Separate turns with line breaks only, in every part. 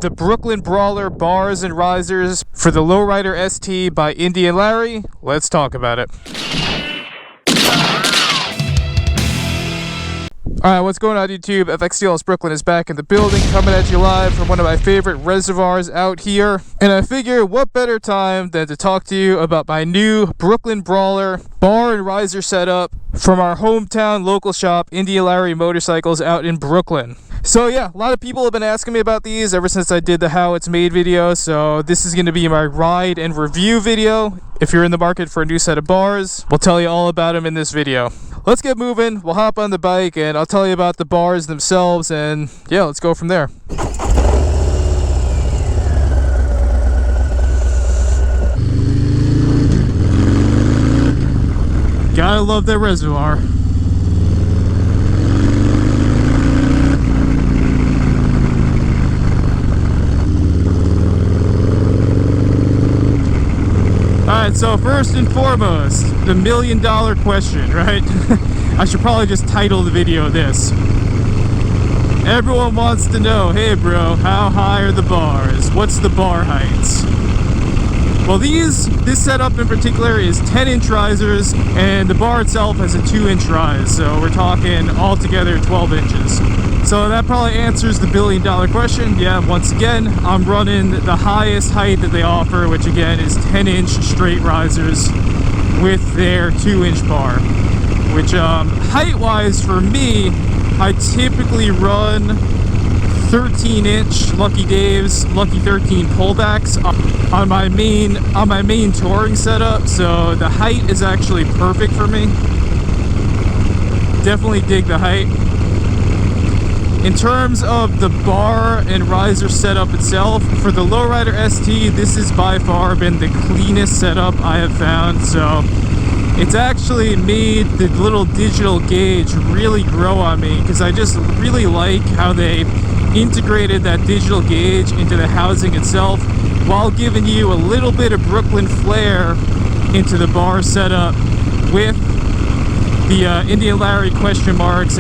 The Brooklyn Brawler bars and risers for the Lowrider ST by Indy and Larry. Let's talk about it. Alright, what's going on YouTube? FXDLS Brooklyn is back in the building, coming at you live from one of my favorite reservoirs out here. And I figure what better time than to talk to you about my new Brooklyn Brawler bar and riser setup from our hometown local shop, Indy and Larry Motorcycles out in Brooklyn. So yeah, a lot of people have been asking me about these ever since I did the how it's made video, so this is going to be my ride and review video. If you're in the market for a new set of bars, we'll tell you all about them in this video. Let's get moving, we'll hop on the bike and I'll tell you about the bars themselves, and yeah, let's go from there. Gotta love that reservoir. Alright, so first and foremost, the $1 million question, right? I should probably just title the video this. Everyone wants to know, hey bro, how high are the bars? What's the bar heights? Well, this setup in particular is 10-inch risers, and the bar itself has a 2-inch rise, so we're talking altogether 12 inches. So that probably answers the $1 billion question. Yeah, once again, I'm running the highest height that they offer, which again is 10-inch straight risers with their 2-inch bar. Which, height-wise for me, I typically run 13-inch Lucky Dave's Lucky 13 pullbacks on my main touring setup, so the height is actually perfect for me. Definitely dig the height. In terms of the bar and riser setup itself, for the Lowrider ST, this has by far been the cleanest setup I have found, so it's actually made the little digital gauge really grow on me, because I just really like how they integrated that digital gauge into the housing itself while giving you a little bit of Brooklyn flair into the bar setup with the Indy and Larry question marks,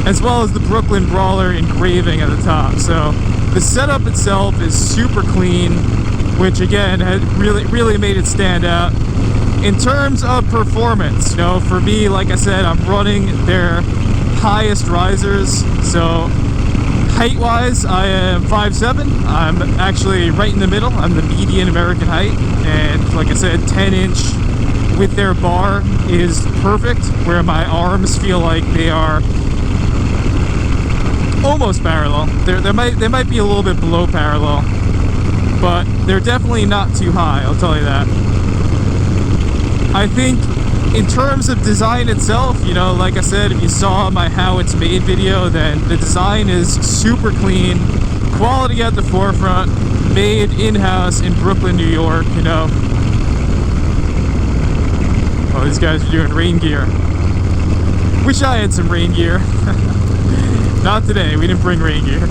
as well as the Brooklyn Brawler engraving at the top. So the setup itself is super clean, which again had really made it stand out. In terms of performance, you know, for me, like I said, I'm running their highest risers, so height-wise, I am 5'7". I'm actually right in the middle. I'm the median American height, and like I said, 10-inch with their bar is perfect, where my arms feel like they are almost parallel. They might be a little bit below parallel, but they're definitely not too high, I'll tell you that. I think in terms of design itself, you know, like I said, if you saw my how it's made video, then the design is super clean, quality at the forefront, made in-house in Brooklyn, New York, you know. Oh, these guys are doing rain gear. Wish I had some rain gear. Not today, we didn't bring rain gear.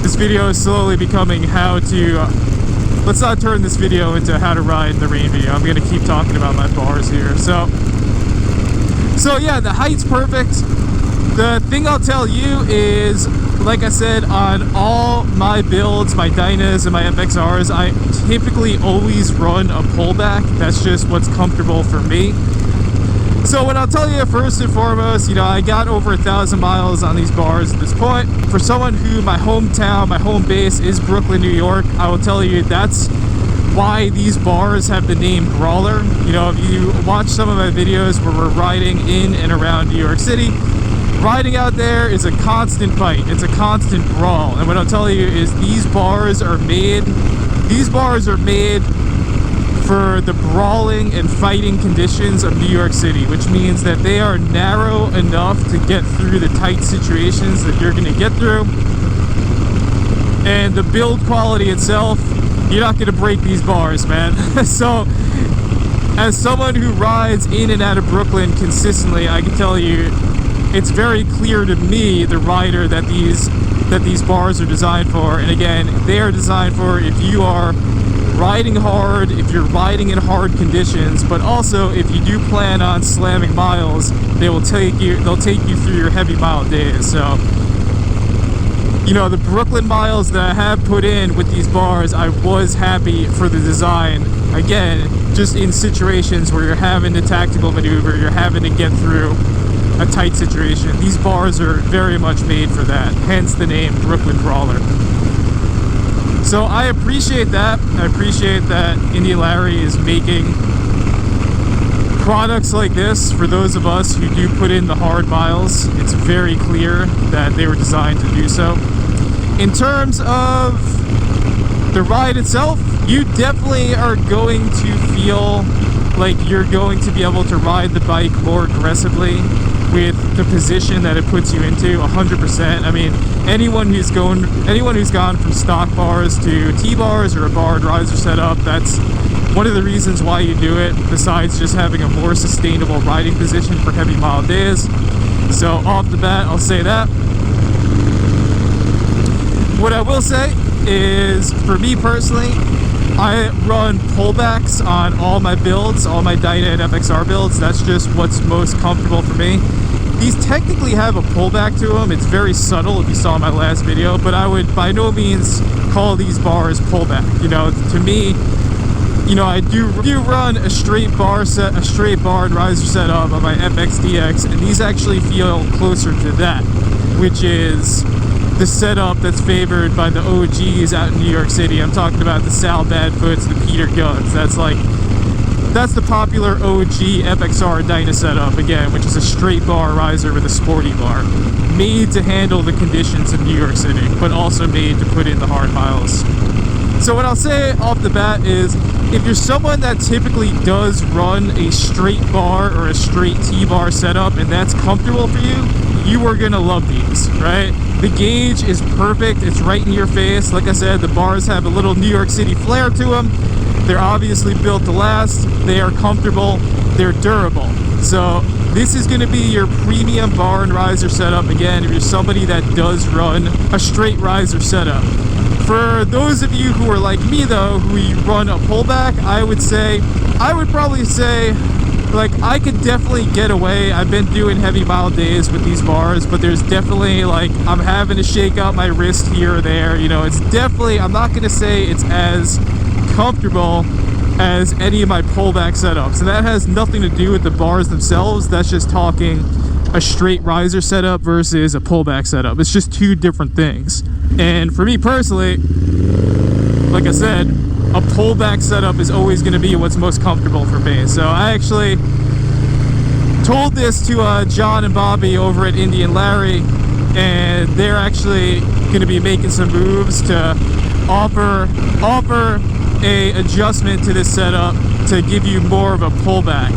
This video is slowly becoming how to... let's not turn this video into how to ride in the rain video. I'm going to keep talking about my bars here. So yeah, the height's perfect. The thing I'll tell you is, like I said, on all my builds, my Dynas and my FXRs, I typically always run a pullback. That's just what's comfortable for me. So what I'll tell you first and foremost, you know, I got over 1,000 miles on these bars at this point. For someone who my hometown, my home base is Brooklyn, New York, I will tell you that's why these bars have the name Brawler. You know, if you watch some of my videos where we're riding in and around New York City, riding out there is a constant fight. It's a constant brawl. And what I'll tell you is these bars are made for the brawling and fighting conditions of New York City, which means that they are narrow enough to get through the tight situations that you're going to get through. And the build quality itself, you're not going to break these bars, man. So, as someone who rides in and out of Brooklyn consistently, I can tell you, it's very clear to me, the rider, that these bars are designed for. And again, they are designed for if you are riding hard, if you're riding in hard conditions, but also if you do plan on slamming miles, they'll take you through your heavy mile days. So you know, the Brooklyn miles that I have put in with these bars, I was happy for the design. Again, just in situations where you're having to tactical maneuver, you're having to get through a tight situation. These bars are very much made for that, hence the name Brooklyn Brawler. So I appreciate that. I appreciate that Indy Larry is making products like this for those of us who do put in the hard miles. It's very clear that they were designed to do so. In terms of the ride itself, you definitely are going to feel like you're going to be able to ride the bike more aggressively with the position that it puts you into. 100%. I mean, anyone who's gone from stock bars to T-bars or a bar and riser setup, that's one of the reasons why you do it, besides just having a more sustainable riding position for heavy mile days. So off the bat, I'll say that. What I will say is, for me personally, I run pullbacks on all my builds, all my Dyna and FXR builds. That's just what's most comfortable for me. These technically have a pullback to them. It's very subtle if you saw my last video, but I would by no means call these bars pullback. You know, to me, you know, I do run a straight bar and riser setup on my FXDX, and these actually feel closer to that, which is the setup that's favored by the OGs out in New York City. I'm talking about the Sal Badfoots, the Peter Guns. That's the popular OG FXR Dyna setup, again, which is a straight bar riser with a sporty bar, made to handle the conditions of New York City, but also made to put in the hard miles. So what I'll say off the bat is, if you're someone that typically does run a straight bar or a straight T-bar setup and that's comfortable for you, you are gonna love these, right? The gauge is perfect. It's right in your face. Like I said, the bars have a little New York City flair to them. They're obviously built to last. They are comfortable. They're durable. So this is going to be your premium bar and riser setup. Again, if you're somebody that does run a straight riser setup. For those of you who are like me though, who run a pullback, I would probably say, like, I could definitely get away. I've been doing heavy mile days with these bars, but there's definitely, like, I'm having to shake out my wrist here or there. You know, it's definitely, I'm not going to say it's as comfortable as any of my pullback setups. And that has nothing to do with the bars themselves. That's just talking a straight riser setup versus a pullback setup. It's just two different things. And for me personally, like I said, a pullback setup is always going to be what's most comfortable for me. So I actually told this to John and Bobby over at Indy and Larry, and they're actually going to be making some moves to offer a adjustment to this setup to give you more of a pullback.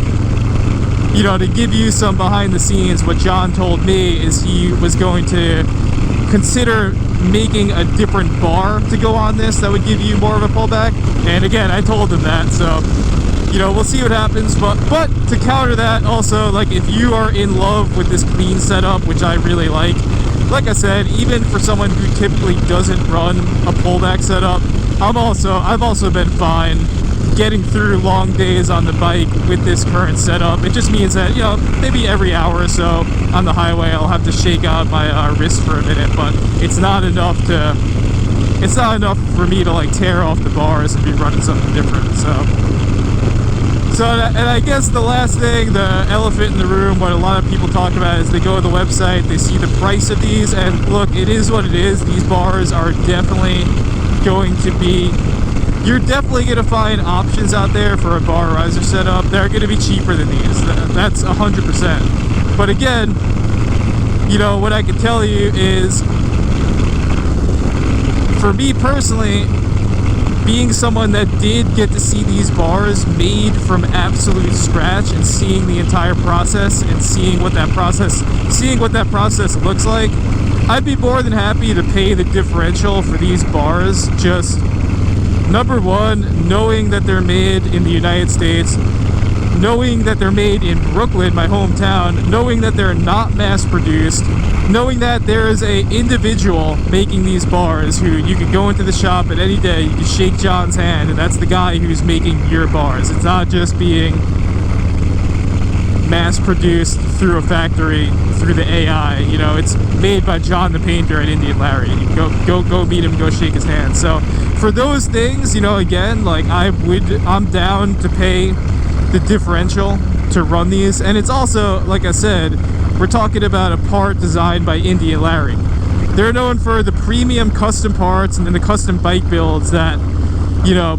You know, to give you some behind the scenes, what John told me is he was going to consider making a different bar to go on this that would give you more of a pullback. And again, I told him that, so you know, we'll see what happens. But to counter that, also, like, if you are in love with this clean setup, which I really like I said, even for someone who typically doesn't run a pullback setup, I've also been fine getting through long days on the bike with this current setup. It just means that, you know, maybe every hour or so on the highway I'll have to shake out my wrist for a minute, but it's not enough for me to, like, tear off the bars and be running something different. And I guess the last thing, the elephant in the room, what a lot of people talk about is they go to the website, they see the price of these, and look, it is what it is. These bars are definitely going to be, you're definitely going to find options out there for a bar riser setup that are going to be cheaper than these. That's 100%. But again, you know, what I can tell you is, for me personally, being someone that did get to see these bars made from absolute scratch and seeing the entire process and seeing what that process looks like, I'd be more than happy to pay the differential for these bars. Just, number one, knowing that they're made in the United States, knowing that they're made in Brooklyn, my hometown, knowing that they're not mass produced, knowing that there is a individual making these bars who you could go into the shop at any day, you can shake John's hand, and that's the guy who's making your bars. It's not just being mass produced through a factory through the AI. You know, it's made by John the Painter and Indian Larry. Go meet him, go shake his hand. So for those things, you know, again, like I'm down to pay the differential to run these. And it's also, like I said, we're talking about a part designed by Indian Larry. They're known for the premium custom parts and then the custom bike builds that, you know,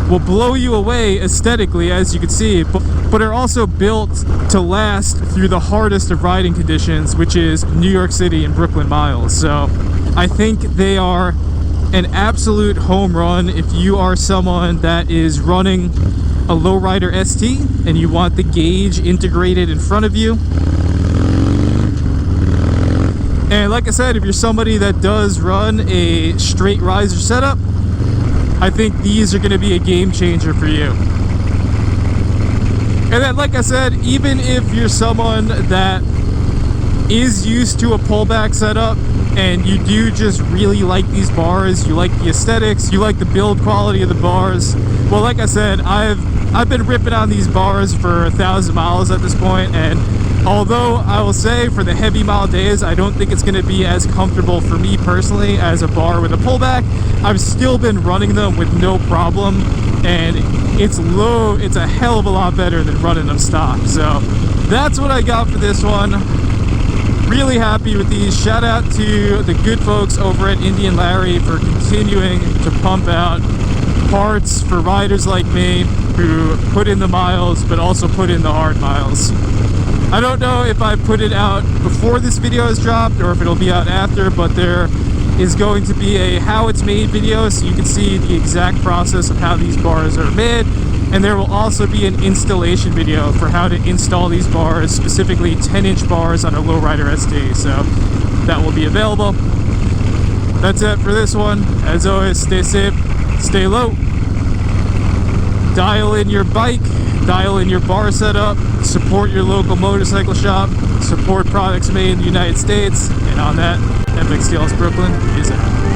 will blow you away aesthetically, as you can see, but are also built to last through the hardest of riding conditions, which is New York City and Brooklyn miles. So I think they are an absolute home run if you are someone that is running a lowrider ST and you want the gauge integrated in front of you. And like I said, if you're somebody that does run a straight riser setup, I think these are going to be a game changer for you. And then, like I said, even if you're someone that is used to a pullback setup and you do just really like these bars, you like the aesthetics, you like the build quality of the bars, well, like I said, I've been ripping on these bars for 1,000 miles at this point, and although I will say for the heavy mile days, I don't think it's going to be as comfortable for me personally as a bar with a pullback. I've still been running them with no problem, and it's a hell of a lot better than running them stock. So that's what I got for this one. Really happy with these. Shout out to the good folks over at Indian Larry for continuing to pump out parts for riders like me who put in the miles but also put in the hard miles. I don't know if I put it out before this video is dropped or if it'll be out after, but there is going to be a how it's made video so you can see the exact process of how these bars are made, and there will also be an installation video for how to install these bars, specifically 10-inch bars on a lowrider ST, so that will be available. That's it for this one. As always, stay safe, stay low, dial in your bike, dial in your bar setup, support your local motorcycle shop, support products made in the United States, and on that, FXDLS Brooklyn is out.